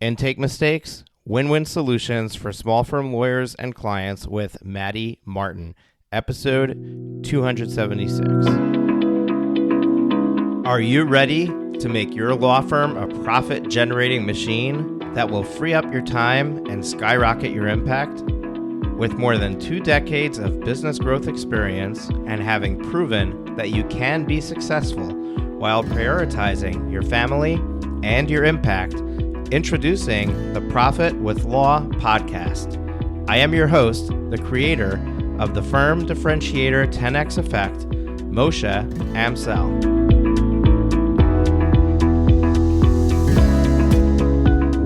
Intake mistakes, win-win solutions for small firm lawyers and clients with Maddy Martin, episode 276. Are you ready to make your law firm a profit-generating machine that will free up your time and skyrocket your impact? With more than 2 decades of business growth experience and having proven that you can be successful while prioritizing your family and your impact, introducing the Profit with Law podcast. I am your host, the creator of the Firm Differentiator 10X Effect, Moshe Amsel.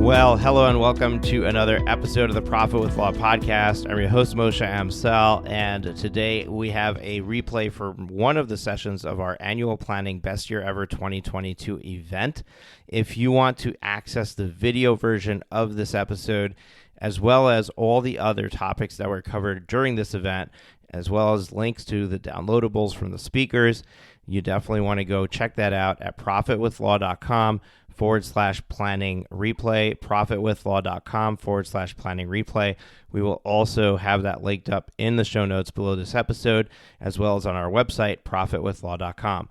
Well, hello and welcome to another episode of the Profit with Law podcast. I'm your host, Moshe Amsel, and today we have a replay for one of the sessions of our annual planning Best Year Ever 2022 event. If you want to access the video version of this episode, as well as all the other topics that were covered during this event, as well as links to the downloadables from the speakers, you definitely want to go check that out at profitwithlaw.com/planning replay, profitwithlaw.com/planning replay. We will also have that linked up in the show notes below this episode, as well as on our website, profitwithlaw.com.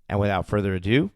And without further ado,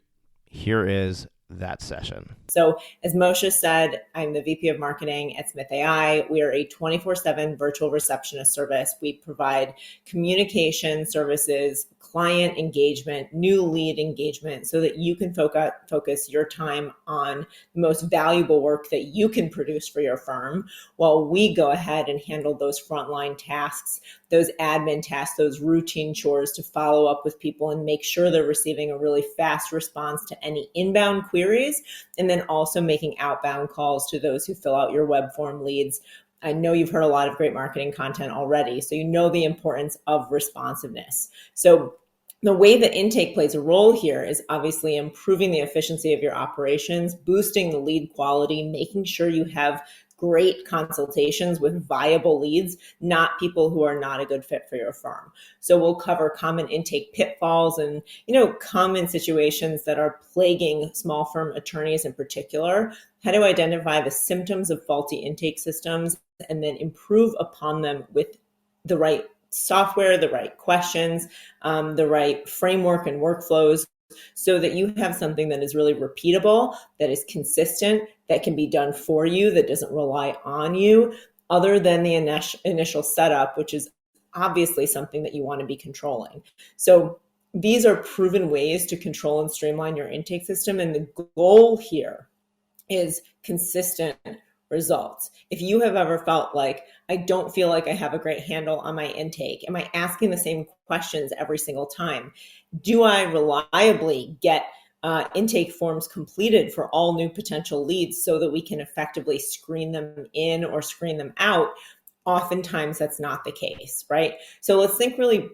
here is that session. So as Moshe said, I'm the VP of Marketing at Smith.ai. We are a 24/7 virtual receptionist service. We provide communication services, client engagement, new lead engagement, so that you can focus your time on the most valuable work that you can produce for your firm, while we go ahead and handle those frontline tasks, those admin tasks, those routine chores to follow up with people and make sure they're receiving a really fast response to any inbound queries, and then also making outbound calls to those who fill out your web form leads. I know you've heard a lot of great marketing content already, so you know the importance of responsiveness. So the way that intake plays a role here is obviously improving the efficiency of your operations, boosting the lead quality, making sure you have great consultations with viable leads, not people who are not a good fit for your firm. So we'll cover common intake pitfalls and, common situations that are plaguing small firm attorneys in particular, how to identify the symptoms of faulty intake systems, and then improve upon them with the right software, the right questions, the right framework and workflows, so that you have something that is really repeatable, that is consistent, that can be done for you, that doesn't rely on you, other than the initial setup, which is obviously something that you want to be controlling. So these are proven ways to control and streamline your intake system. And the goal here is consistent results. If you have ever felt like, I don't feel like I have a great handle on my intake, am I asking the same questions every single time? Do I reliably get intake forms completed for all new potential leads so that we can effectively screen them in or screen them out? Oftentimes that's not the case, right? So let's think really,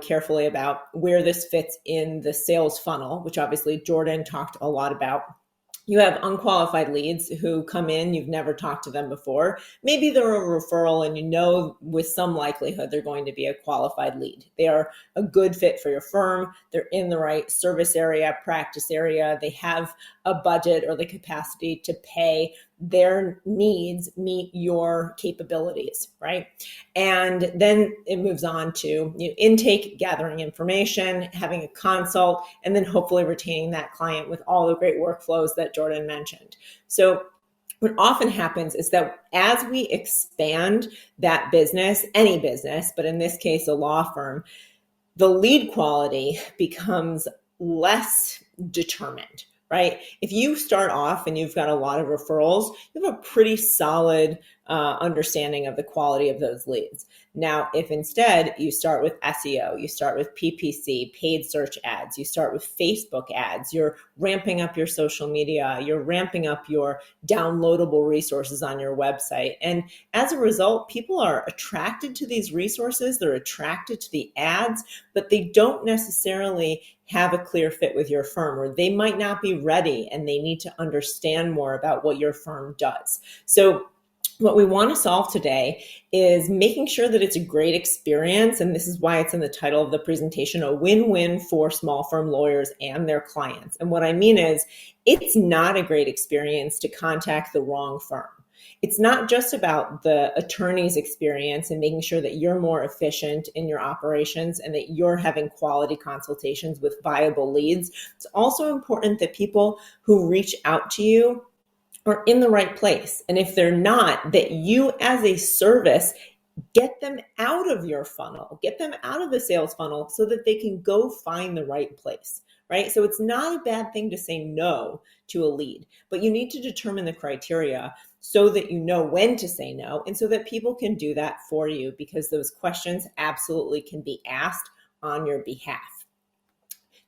carefully about where this fits in the sales funnel, which obviously Jordan talked a lot about. You have unqualified leads who come in, you've never talked to them before. Maybe they're a referral and with some likelihood they're going to be a qualified lead. They are a good fit for your firm. They're in the right service area, practice area. They have a budget or the capacity to pay. Their needs meet your capabilities, right? And then it moves on to intake, gathering information, having a consult, and then hopefully retaining that client with all the great workflows that Jordan mentioned. So what often happens is that as we expand that business, any business, but in this case, a law firm, the lead quality becomes less determined, right? If you start off and you've got a lot of referrals, you have a pretty solid understanding of the quality of those leads. Now, if instead you start with SEO, you start with PPC, paid search ads, you start with Facebook ads, you're ramping up your social media, you're ramping up your downloadable resources on your website. And as a result, people are attracted to these resources, they're attracted to the ads, but they don't necessarily have a clear fit with your firm, or they might not be ready and they need to understand more about what your firm does. So what we want to solve today is making sure that it's a great experience. And this is why it's in the title of the presentation, a win-win for small firm lawyers and their clients. And what I mean is, it's not a great experience to contact the wrong firm. It's not just about the attorney's experience and making sure that you're more efficient in your operations and that you're having quality consultations with viable leads. It's also important that people who reach out to you are in the right place. And if they're not, that you as a service get them out of your funnel, get them out of the sales funnel so that they can go find the right place, right? So it's not a bad thing to say no to a lead, but you need to determine the criteria so that you know when to say no and so that people can do that for you, because those questions absolutely can be asked on your behalf.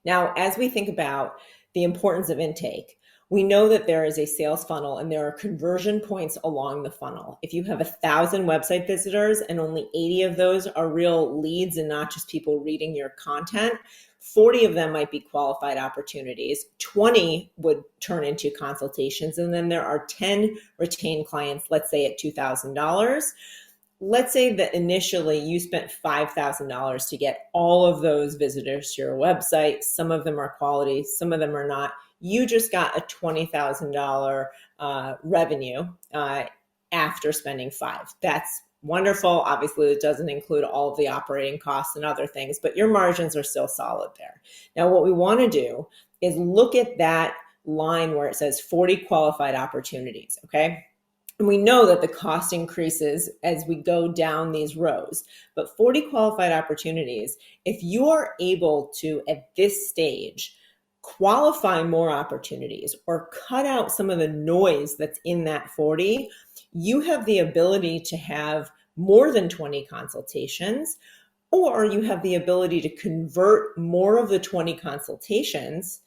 Now, as we think about the importance of intake, we know that there is a sales funnel and there are conversion points along the funnel. If you have 1,000 website visitors and only 80 of those are real leads and not just people reading your content, 40 of them might be qualified opportunities, 20 would turn into consultations, and then there are 10 retained clients, let's say at $2,000. Let's say that initially you spent $5,000 to get all of those visitors to your website. Some of them are quality, some of them are not. You just got a $20,000 revenue after spending $5,000. That's wonderful. Obviously, it doesn't include all of the operating costs and other things, but your margins are still solid there. Now, what we want to do is look at that line where it says 40 qualified opportunities, okay? And we know that the cost increases as we go down these rows, but 40 qualified opportunities, if you are able to, at this stage, qualify more opportunities or cut out some of the noise that's in that 40, you have the ability to have more than 20 consultations, or you have the ability to convert more of the 20 consultations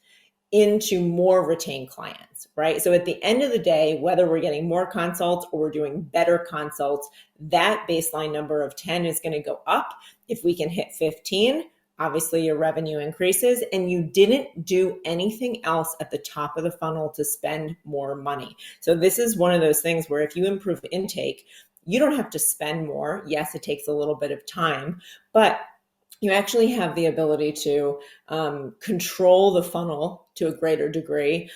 into more retained clients, right? So at the end of the day, whether we're getting more consults or we're doing better consults, that baseline number of 10 is going to go up. If we can hit 15, obviously your revenue increases and you didn't do anything else at the top of the funnel to spend more money. So this is one of those things where if you improve intake, you don't have to spend more. Yes, it takes a little bit of time, but you actually have the ability to control the funnel to a greater degree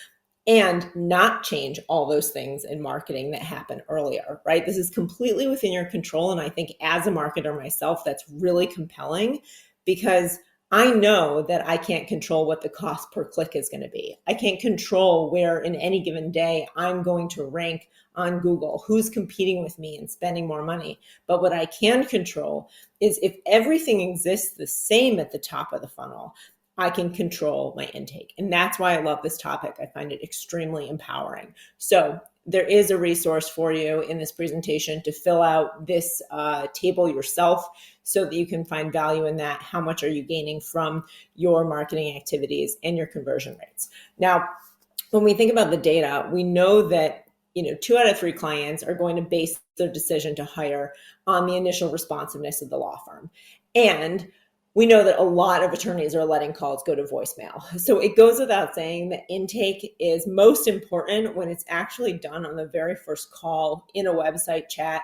and not change all those things in marketing that happened earlier, right? This is completely within your control. And I think as a marketer myself, that's really compelling because I know that I can't control what the cost per click is going to be. I can't control where in any given day I'm going to rank on Google, who's competing with me and spending more money. But what I can control is if everything exists the same at the top of the funnel, I can control my intake. And that's why I love this topic. I find it extremely empowering. So there is a resource for you in this presentation to fill out this table yourself so that you can find value in that. How much are you gaining from your marketing activities and your conversion rates? Now, when we think about the data, we know that 2 out of 3 clients are going to base their decision to hire on the initial responsiveness of the law firm. And we know that a lot of attorneys are letting calls go to voicemail. So it goes without saying that intake is most important when it's actually done on the very first call in a website chat.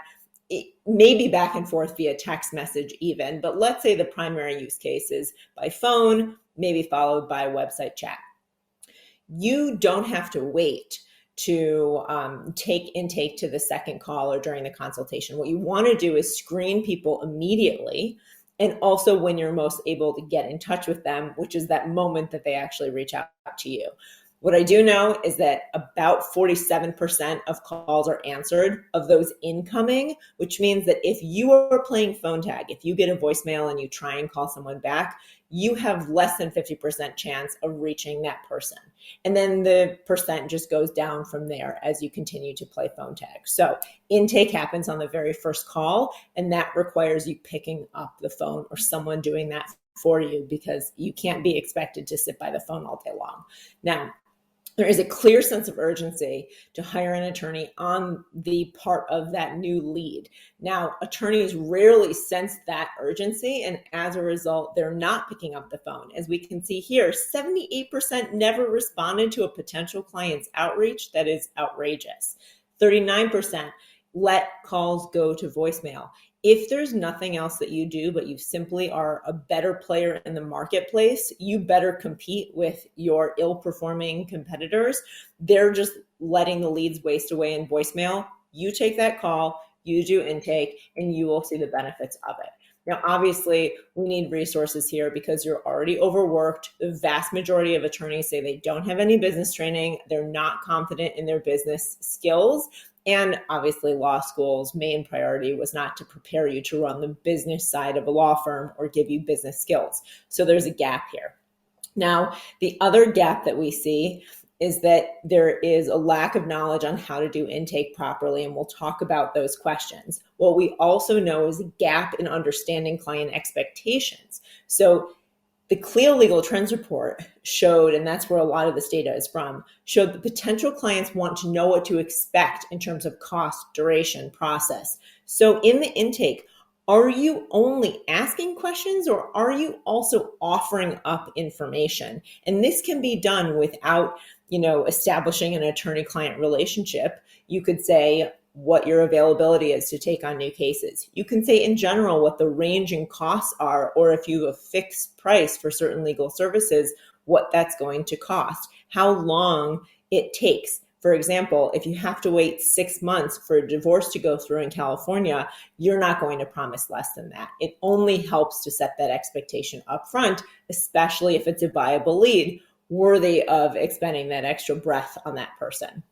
It may be back and forth via text message even, but let's say the primary use case is by phone, maybe followed by website chat. You don't have to wait to take intake to the second call or during the consultation. What you want to do is screen people immediately, and also when you're most able to get in touch with them, which is that moment that they actually reach out to you. What I do know is that about 47% of calls are answered of those incoming, which means that if you are playing phone tag, if you get a voicemail and you try and call someone back, you have less than 50% chance of reaching that person. And then the percent just goes down from there as you continue to play phone tag. So intake happens on the very first call, and that requires you picking up the phone or someone doing that for you because you can't be expected to sit by the phone all day long. Now, there is a clear sense of urgency to hire an attorney on the part of that new lead. Now, attorneys rarely sense that urgency, and as a result, they're not picking up the phone. As we can see here, 78% never responded to a potential client's outreach. That is outrageous. 39% let calls go to voicemail. If there's nothing else that you do, but you simply are a better player in the marketplace, you better compete with your ill-performing competitors. They're just letting the leads waste away in voicemail. You take that call, you do intake, and you will see the benefits of it. Now, obviously, we need resources here because you're already overworked. The vast majority of attorneys say they don't have any business training. They're not confident in their business skills. And obviously, law school's main priority was not to prepare you to run the business side of a law firm or give you business skills. So there's a gap here. Now, the other gap that we see is that there is a lack of knowledge on how to do intake properly, and we'll talk about those questions. What we also know is a gap in understanding client expectations. So the CLIA Legal Trends Report showed, and that's where a lot of this data is from, showed that potential clients want to know what to expect in terms of cost, duration, process. So in the intake, are you only asking questions or are you also offering up information? And this can be done without, establishing an attorney-client relationship. You could say what your availability is to take on new cases. You can say in general what the range in costs are, or if you have a fixed price for certain legal services, what that's going to cost, how long it takes. For example, if you have to wait 6 months for a divorce to go through in California, you're not going to promise less than that. It only helps to set that expectation up front, especially if it's a viable lead worthy of expending that extra breath on that person.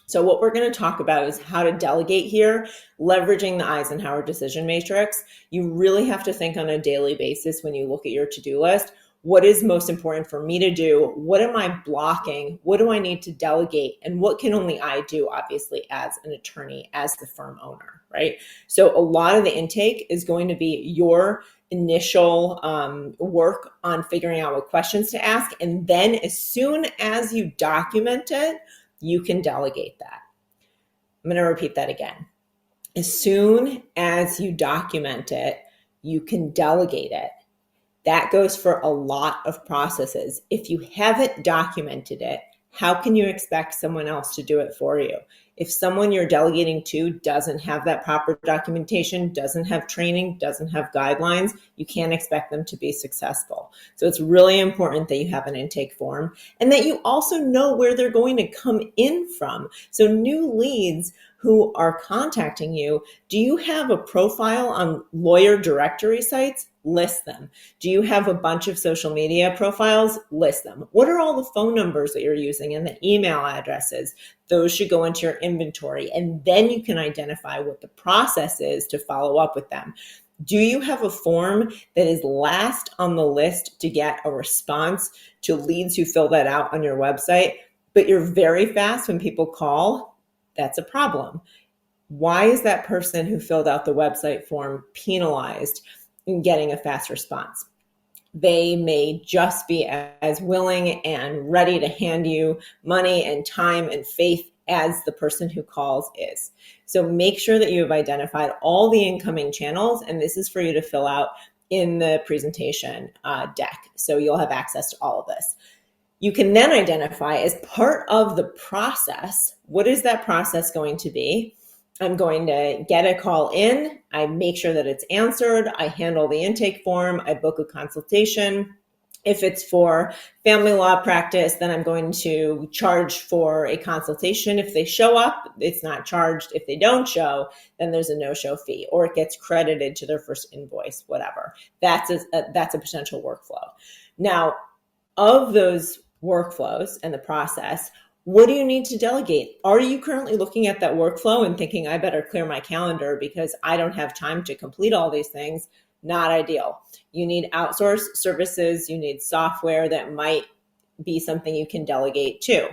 So what we're going to talk about is how to delegate here, leveraging the Eisenhower decision matrix. You really have to think on a daily basis when you look at your to-do list. What is most important for me to do? What am I blocking? What do I need to delegate? And what can only I do, obviously, as an attorney, as the firm owner, right? So a lot of the intake is going to be your initial work on figuring out what questions to ask. And then as soon as you document it, you can delegate that. I'm going to repeat that again. As soon as you document it, you can delegate it. That goes for a lot of processes. If you haven't documented it, how can you expect someone else to do it for you? If someone you're delegating to doesn't have that proper documentation, doesn't have training, doesn't have guidelines, you can't expect them to be successful. So it's really important that you have an intake form and that you also know where they're going to come in from. So new leads who are contacting you, do you have a profile on lawyer directory sites? List them. Do you have a bunch of social media profiles? List them. What are all the phone numbers that you're using and the email addresses? Those should go into your inventory, and then you can identify what the process is to follow up with them. Do you have a form that is last on the list to get a response to leads who fill that out on your website, but you're very fast when people call? That's a problem. Why is that person who filled out the website form penalized in getting a fast response? They may just be as willing and ready to hand you money and time and faith as the person who calls is. So make sure that you have identified all the incoming channels, and this is for you to fill out in the presentation deck. So you'll have access to all of this. You can then identify as part of the process, what is that process going to be? I'm going to get a call in. I make sure that it's answered. I handle the intake form. I book a consultation. If it's for family law practice, then I'm going to charge for a consultation. If they show up, it's not charged. If they don't show, then there's a no-show fee, or it gets credited to their first invoice, whatever. That's a potential workflow. Now, of those workflows and the process, what do you need to delegate? Are you currently looking at that workflow and thinking, I better clear my calendar because I don't have time to complete all these things? Not ideal. You need outsourced services. You need software that might be something you can delegate to.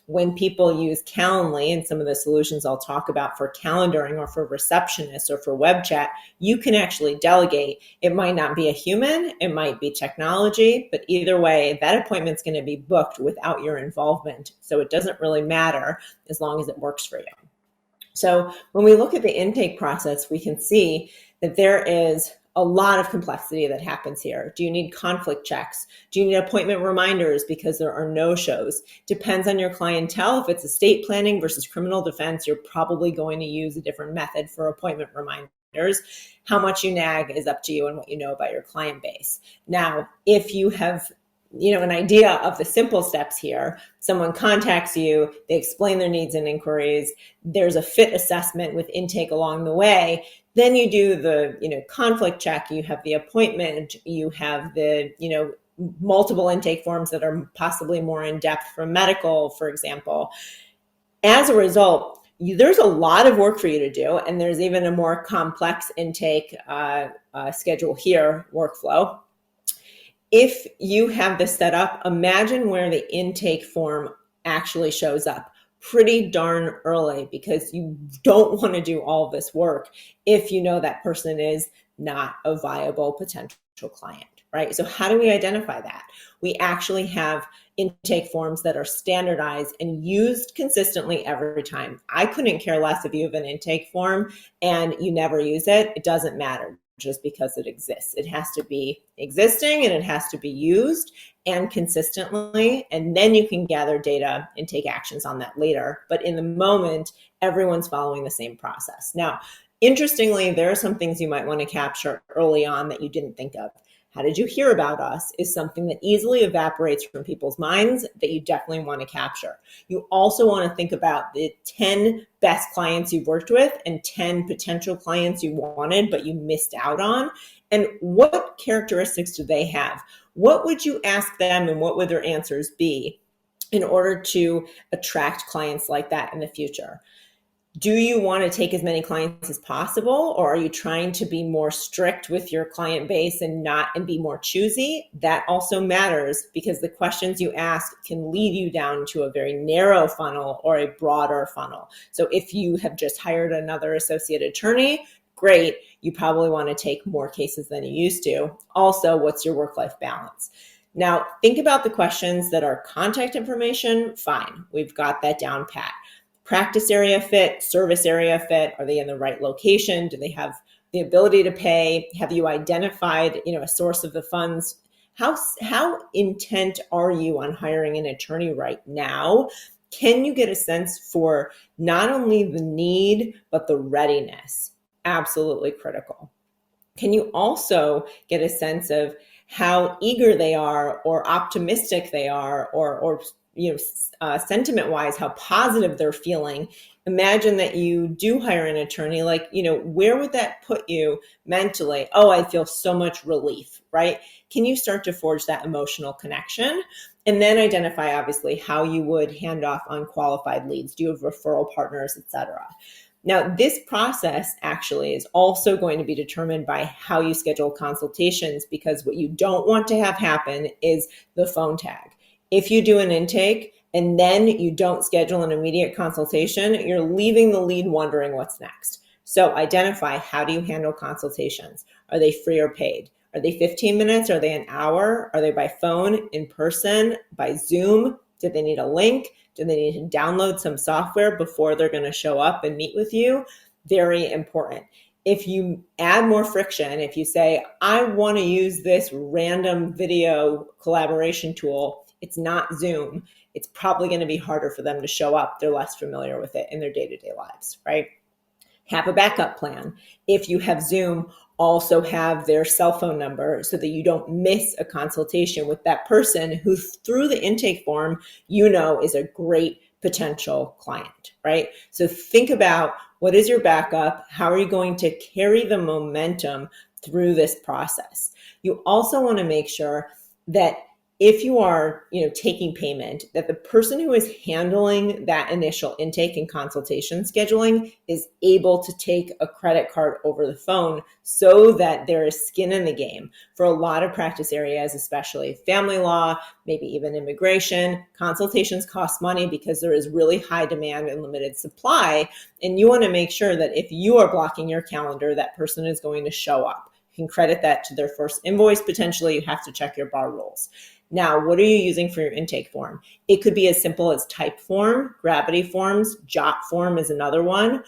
When people use Calendly and some of the solutions I'll talk about for calendaring or for receptionists or for web chat, you can actually delegate. It might not be a human, it might be technology, but either way, that appointment's going to be booked without your involvement. So it doesn't really matter as long as it works for you. So when we look at the intake process, we can see that there is a lot of complexity that happens here. Do you need conflict checks? Do you need appointment reminders because there are no-shows? Depends on your clientele. If it's estate planning versus criminal defense, you're probably going to use a different method for appointment reminders. How much you nag is up to you and what you know about your client base. Now, if you have an idea of the simple steps here, someone contacts you, they explain their needs and inquiries, there's a fit assessment with intake along the way, then you do the conflict check, you have the appointment, you have the multiple intake forms that are possibly more in depth for medical, for example. As a result, there's a lot of work for you to do, and there's even a more complex intake schedule here, workflow. If you have this set up, imagine where the intake form actually shows up pretty darn early, because you don't want to do all this work if you know that person is not a viable potential client, right? So how do we identify that? We actually have intake forms that are standardized and used consistently every time. I couldn't care less if you have an intake form and you never use it. It doesn't matter just because it exists. It has to be existing and it has to be used and consistently, and then you can gather data and take actions on that later. But in the moment, everyone's following the same process. Now, interestingly, there are some things you might want to capture early on that you didn't think of. How did you hear about us is something that easily evaporates from people's minds that you definitely want to capture. You also want to think about the 10 best clients you've worked with and 10 potential clients you wanted but you missed out on. And what characteristics do they have? What would you ask them and what would their answers be in order to attract clients like that in the future? Do you want to take as many clients as possible, or are you trying to be more strict with your client base and be more choosy? That also matters, because the questions you ask can lead you down to a very narrow funnel or a broader funnel. So if you have just hired another associate attorney, great. You probably want to take more cases than you used to. Also, what's your work-life balance? Now, think about the questions that are contact information. Fine, we've got that down pat. Practice area fit, service area fit. Are they in the right location? Do they have the ability to pay? Have you identified, a source of the funds? How intent are you on hiring an attorney right now? Can you get a sense for not only the need, but the readiness? Absolutely critical. Can you also get a sense of how eager they are or optimistic they are or sentiment-wise, how positive they're feeling? Imagine that you do hire an attorney, where would that put you mentally? Oh, I feel so much relief, right? Can you start to forge that emotional connection? And then identify, obviously, how you would hand off unqualified leads. Do you have referral partners, et cetera? Now, this process actually is also going to be determined by how you schedule consultations, because what you don't want to have happen is the phone tag. If you do an intake and then you don't schedule an immediate consultation, you're leaving the lead wondering what's next. So identify, how do you handle consultations? Are they free or paid? Are they 15 minutes? Are they an hour? Are they by phone, in person, by Zoom? Do they need a link? Do they need to download some software before they're going to show up and meet with you? Very important. If you add more friction, if you say, I want to use this random video collaboration tool, it's not Zoom, it's probably going to be harder for them to show up. They're less familiar with it in their day-to-day lives, right? Have a backup plan. If you have Zoom, also have their cell phone number so that you don't miss a consultation with that person who, through the intake form, is a great potential client, right? So think about, what is your backup? How are you going to carry the momentum through this process? You also want to make sure that if you are, taking payment, that the person who is handling that initial intake and consultation scheduling is able to take a credit card over the phone, so that there is skin in the game. For a lot of practice areas, especially family law, maybe even immigration, consultations cost money because there is really high demand and limited supply. And you want to make sure that if you are blocking your calendar, that person is going to show up. You can credit that to their first invoice. Potentially, you have to check your bar rules. Now, what are you using for your intake form? It could be as simple as Typeform, Gravity Forms, Jotform is another one,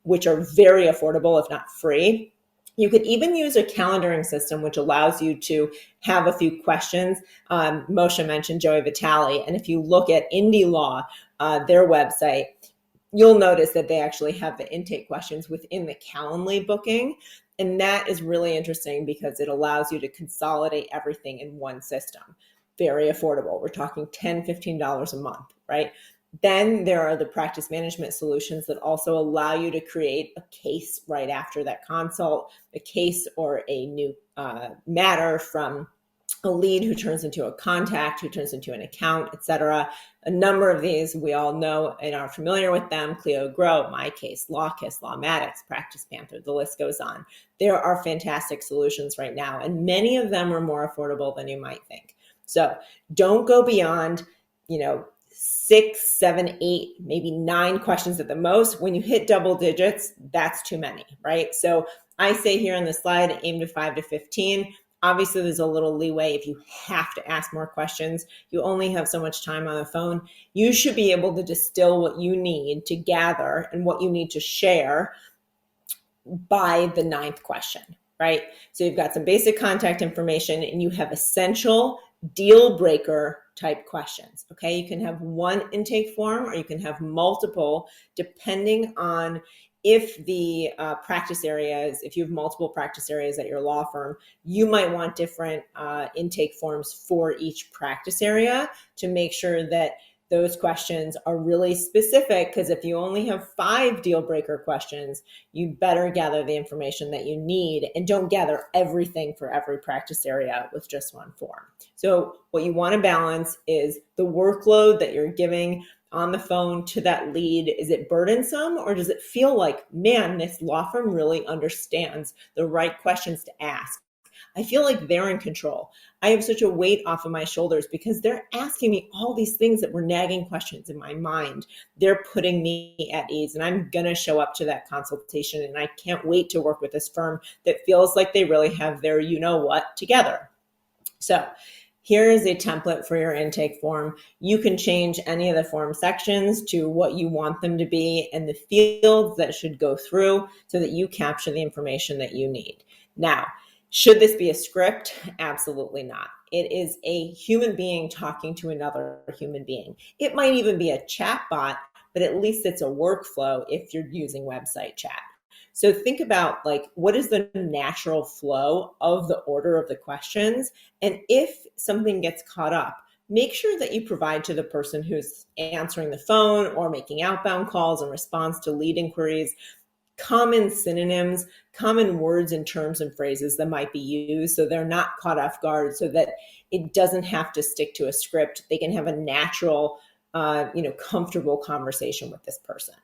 which are very affordable, if not free. You could even use a calendaring system, which allows you to have a few questions. Moshe mentioned Joey Vitale. And if you look at Indie Law, their website, you'll notice that they actually have the intake questions within the Calendly booking. And that is really interesting because it allows you to consolidate everything in one system. Very affordable. We're talking $10, $15 a month, right? Then there are the practice management solutions that also allow you to create a case right after that consult, a case or a new matter from a lead who turns into a contact, who turns into an account, etc. A number of these we all know and are familiar with them: Clio Grow, MyCase, LawKiss, Lawmatics, Practice Panther, the list goes on. There are fantastic solutions right now, and many of them are more affordable than you might think. So don't go beyond, 6, 7, 8, maybe 9 questions at the most. When you hit double digits, that's too many, right? So I say here on the slide, aim to 5 to 15. Obviously, there's a little leeway if you have to ask more questions. You only have so much time on the phone. You should be able to distill what you need to gather and what you need to share by the 9th question, right? So you've got some basic contact information and you have essential deal breaker type questions. Okay. You can have one intake form or you can have multiple, depending on if the practice areas, if you have multiple practice areas at your law firm, you might want different intake forms for each practice area to make sure that those questions are really specific, because if you only have 5 deal breaker questions, you better gather the information that you need and don't gather everything for every practice area with just one form. So what you want to balance is the workload that you're giving on the phone to that lead. Is it burdensome, or does it feel like, man, this law firm really understands the right questions to ask? I feel like they're in control. I have such a weight off of my shoulders because they're asking me all these things that were nagging questions in my mind. They're putting me at ease, and I'm going to show up to that consultation. And I can't wait to work with this firm that feels like they really have their you-know-what together. So here is a template for your intake form. You can change any of the form sections to what you want them to be and the fields that should go through so that you capture the information that you need. Now, should this be a script? Absolutely not. It is a human being talking to another human being. It might even be a chat bot, but at least it's a workflow if you're using website chat. So think about, like, what is the natural flow of the order of the questions? And if something gets caught up, make sure that you provide to the person who's answering the phone or making outbound calls in response to lead inquiries common synonyms, common words and terms and phrases that might be used so they're not caught off guard, so that it doesn't have to stick to a script. They can have a natural, comfortable conversation with this person.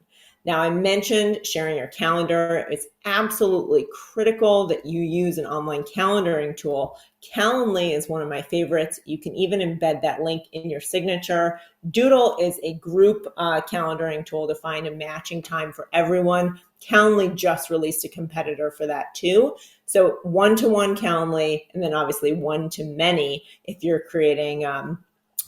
Now, I mentioned sharing your calendar. It's absolutely critical that you use an online calendaring tool. Calendly is one of my favorites. You can even embed that link in your signature. Doodle is a group calendaring tool to find a matching time for everyone. Calendly just released a competitor for that too. So one-to-one Calendly, and then obviously one-to-many if you're creating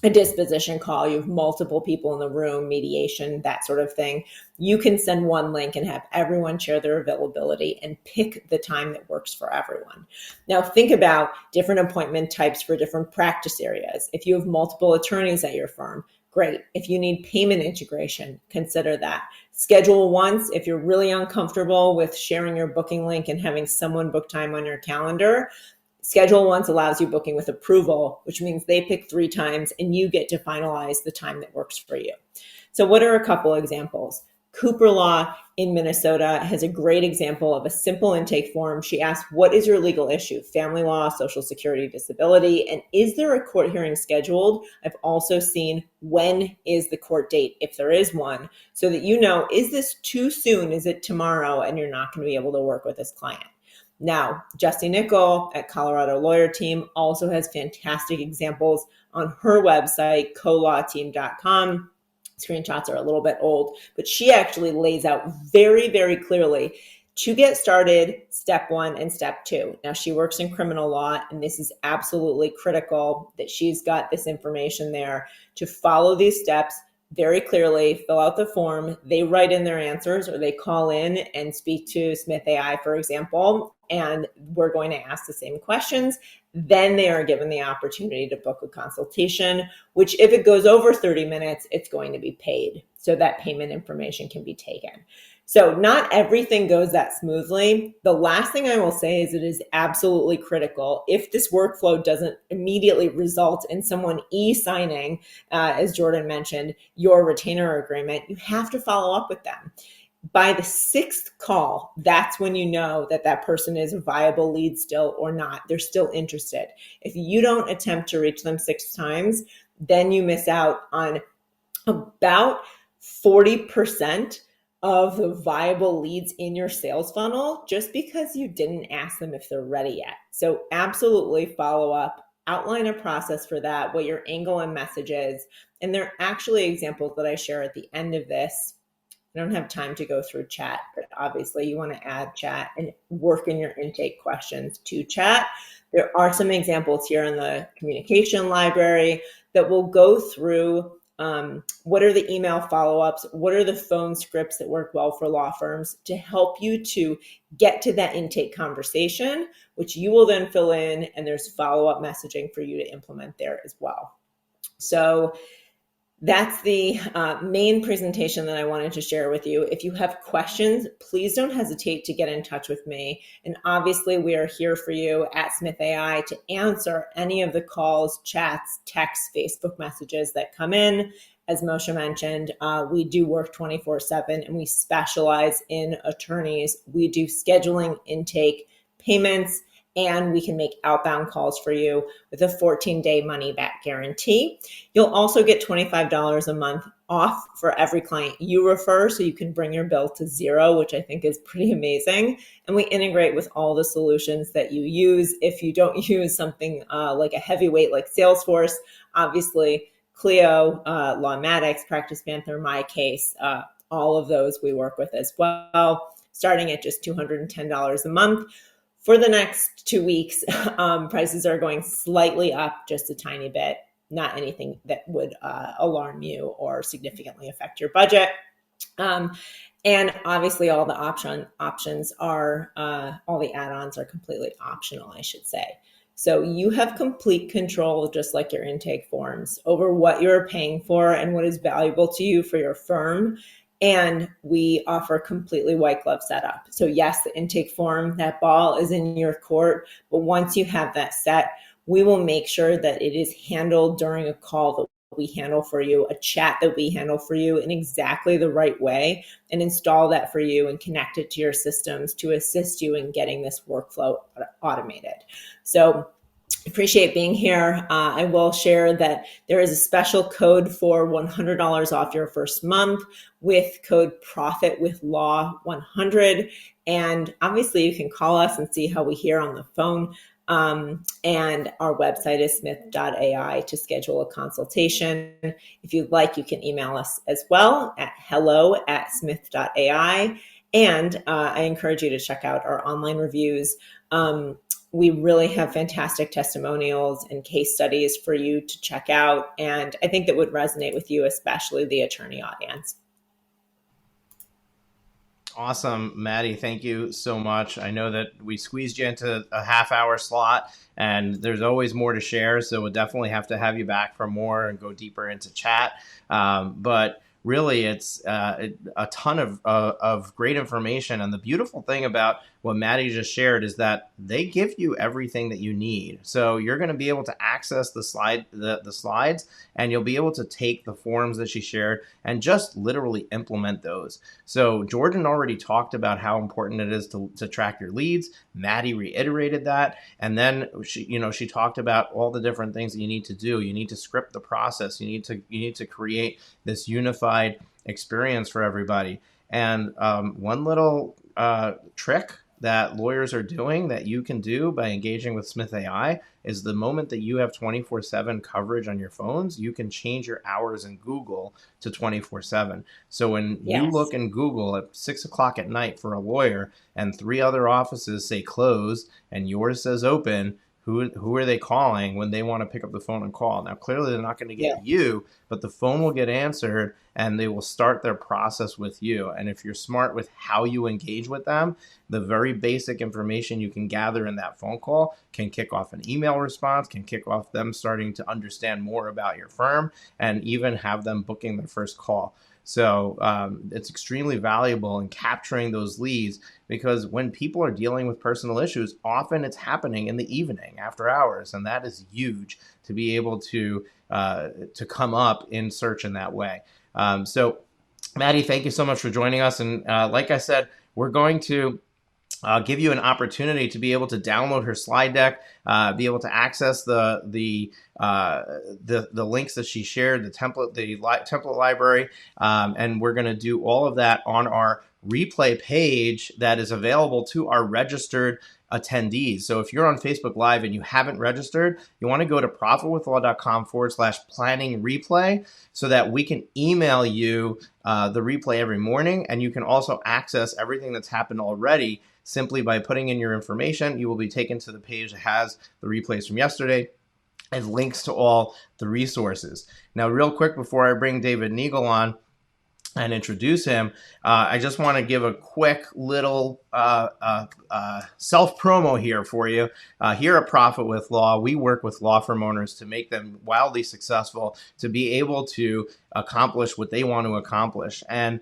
a disposition call, you have multiple people in the room, mediation, that sort of thing. You can send one link and have everyone share their availability and pick the time that works for everyone. Now, think about different appointment types for different practice areas. If you have multiple attorneys at your firm, great. If you need payment integration, consider that. Schedule once if you're really uncomfortable with sharing your booking link and having someone book time on your calendar. Schedule once allows you booking with approval, which means they pick 3 times and you get to finalize the time that works for you. So what are a couple examples? Cooper Law in Minnesota has a great example of a simple intake form. She asked, what is your legal issue? Family law, Social Security, disability, and is there a court hearing scheduled? I've also seen, when is the court date, if there is one, so that you know, is this too soon? Is it tomorrow? And you're not going to be able to work with this client. Now, Justy Nickel at Colorado Lawyer Team also has fantastic examples on her website, colawteam.com. Screenshots are a little bit old, but she actually lays out very, very clearly to get started, step 1 and step 2. Now, she works in criminal law, and this is absolutely critical that she's got this information there to follow these steps, very clearly, fill out the form, they write in their answers, or they call in and speak to Smith.ai, for example, and we're going to ask the same questions. Then they are given the opportunity to book a consultation, which if it goes over 30 minutes, it's going to be paid. So that payment information can be taken. So not everything goes that smoothly. The last thing I will say is it is absolutely critical. If this workflow doesn't immediately result in someone e-signing, as Jordan mentioned, your retainer agreement, you have to follow up with them. By the sixth call, that's when you know that that person is a viable lead still or not. They're still interested. If you don't attempt to reach them 6 times, then you miss out on about 40% of the viable leads in your sales funnel just because you didn't ask them if they're ready yet. So absolutely follow up, outline a process for that, what your angle and message is. And there are actually examples that I share at the end of this. I don't have time to go through chat, but obviously you want to add chat and work in your intake questions to chat. There are some examples here in the communication library that will go through what are the email follow-ups, what are the phone scripts that work well for law firms to help you to get to that intake conversation, which you will then fill in, and there's follow-up messaging for you to implement there as well. So that's the main presentation that I wanted to share with you. If you have questions, please don't hesitate to get in touch with me. And obviously, we are here for you at Smith.ai to answer any of the calls, chats, texts, Facebook messages that come in. As Moshe mentioned, we do work 24/7 and we specialize in attorneys. We do scheduling, intake, payments, and we can make outbound calls for you with a 14-day money-back guarantee. You'll also get $25 a month off for every client you refer, so you can bring your bill to zero, which I think is pretty amazing. And we integrate with all the solutions that you use. If you don't use something like a heavyweight like Salesforce, obviously Clio, Lawmatics, Practice Panther, MyCase, all of those we work with as well, starting at just $210 a month. For the next 2 weeks, prices are going slightly up just a tiny bit, not anything that would alarm you or significantly affect your budget. And obviously all the options are, all the add-ons are completely optional, I should say. So you have complete control, just like your intake forms, over what you're paying for and what is valuable to you for your firm. And we offer completely white glove setup. So yes, the intake form, that ball is in your court, but once you have that set, we will make sure that it is handled during a call that we handle for you, a chat that we handle for you in exactly the right way, and install that for you and connect it to your systems to assist you in getting this workflow automated. So appreciate being here. I will share that there is a special code for $100 off your first month with code PROFITWITHLAW100. And obviously you can call us and see how we hear on the phone. And our website is Smith.ai to schedule a consultation. If you'd like, you can email us as well at hello@Smith.ai. And I encourage you to check out our online reviews. We really have fantastic testimonials and case studies for you to check out. And I think that would resonate with you, especially the attorney audience. Awesome, Maddy. Thank you so much. I know that we squeezed you into a half-hour slot, and there's always more to share. So we'll definitely have to have you back for more and go deeper into chat. But really, it's a ton of great information. And the beautiful thing about what Maddy just shared is that they give you everything that you need. So you're going to be able to access the slides, and you'll be able to take the forms that she shared and just literally implement those. So Jordan already talked about how important it is to track your leads. Maddy reiterated that. And then she talked about all the different things that you need to do. You need to script the process. You need to create this unified experience for everybody. And one little trick that lawyers are doing that you can do by engaging with Smith.ai is the moment that you have 24/7 coverage on your phones, you can change your hours in Google to 24/7. So when you look in Google at 6 o'clock at night for a lawyer and 3 other offices say closed and yours says open, who are they calling when they want to pick up the phone and call. Now, clearly they're not going to get you, but the phone will get answered and they will start their process with you. And if you're smart with how you engage with them, the very basic information you can gather in that phone call can kick off an email response, can kick off them starting to understand more about your firm, and even have them booking their first call. So it's extremely valuable in capturing those leads, because when people are dealing with personal issues, often it's happening in the evening after hours. And that is huge to be able to come up in search in that way. So Maddy, thank you so much for joining us. And like I said, we're going to give you an opportunity to be able to download her slide deck, be able to access the links that she shared, the template library, and we're going to do all of that on our replay page that is available to our registered attendees. So if you're on Facebook Live and you haven't registered, you want to go to profitwithlaw.com/planning replay so that we can email you the replay every morning, and you can also access everything that's happened already. Simply by putting in your information, you will be taken to the page that has the replays from yesterday and links to all the resources. Now, real quick, before I bring David Neagle on and introduce him, I just want to give a quick little self-promo here for you. Here at Profit with Law, we work with law firm owners to make them wildly successful, to be able to accomplish what they want to accomplish. And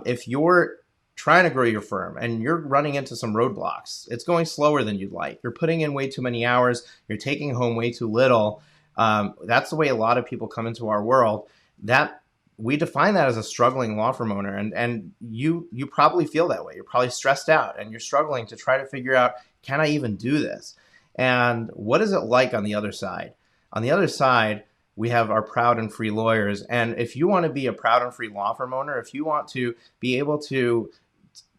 if you're trying to grow your firm and you're running into some roadblocks, it's going slower than you'd like, you're putting in way too many hours, you're taking home way too little, that's the way a lot of people come into our world. That we define that as a struggling law firm owner, and you probably feel that way. You're probably stressed out and you're struggling to try to figure out, can I even do this? And what is it like on the other side? On the other side, we have our proud and free lawyers. And if you want to be a proud and free law firm owner, if you want to be able to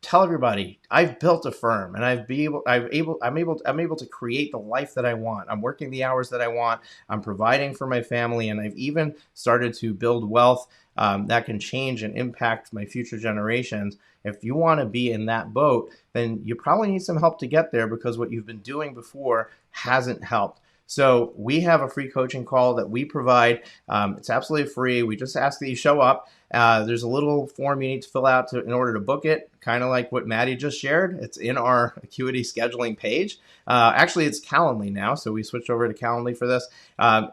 tell everybody, I've built a firm and I'm able to create the life that I want. I'm working the hours that I want. I'm providing for my family, and I've even started to build wealth that can change and impact my future generations. If you want to be in that boat, then you probably need some help to get there, because what you've been doing before hasn't helped. So we have a free coaching call that we provide. It's absolutely free. We just ask that you show up. There's a little form you need to fill out in order to book it, kind of like what Maddy just shared. It's in our Acuity scheduling page. Actually, it's Calendly now, so we switched over to Calendly for this.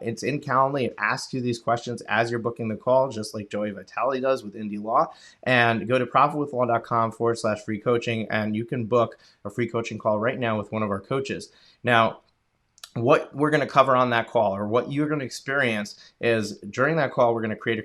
It's in Calendly. It asks you these questions as you're booking the call, just like Joey Vitale does with Indie Law. And go to profitwithlaw.com/free coaching, and you can book a free coaching call right now with one of our coaches. Now, what we're going to cover on that call, or what you're going to experience, is during that call, we're going to create a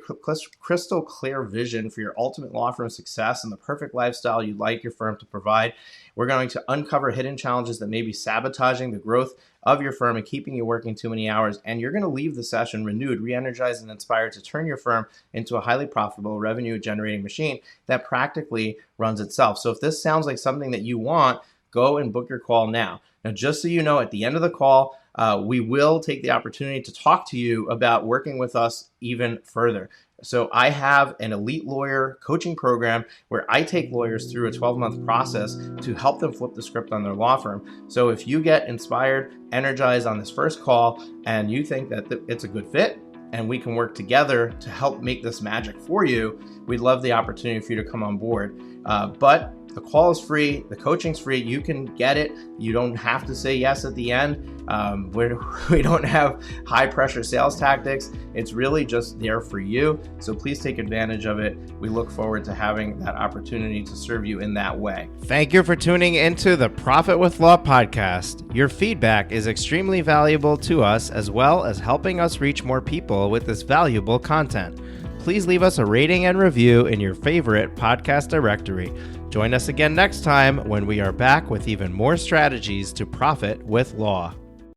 crystal clear vision for your ultimate law firm success and the perfect lifestyle you'd like your firm to provide. We're going to uncover hidden challenges that may be sabotaging the growth of your firm and keeping you working too many hours. And you're going to leave the session renewed, re-energized, and inspired to turn your firm into a highly profitable revenue-generating machine that practically runs itself. So if this sounds like something that you want, go and book your call now. Now, just so you know, at the end of the call, we will take the opportunity to talk to you about working with us even further. So I have an elite lawyer coaching program where I take lawyers through a 12-month process to help them flip the script on their law firm. So if you get inspired, energized on this first call, and you think that it's a good fit, and we can work together to help make this magic for you, we'd love the opportunity for you to come on board. But the call is free. The coaching's free. You can get it. You don't have to say yes at the end. We don't have high pressure sales tactics. It's really just there for you. So please take advantage of it. We look forward to having that opportunity to serve you in that way. Thank you for tuning into the Profit with Law podcast. Your feedback is extremely valuable to us, as well as helping us reach more people with this valuable content. Please leave us a rating and review in your favorite podcast directory. Join us again next time when we are back with even more strategies to profit with law.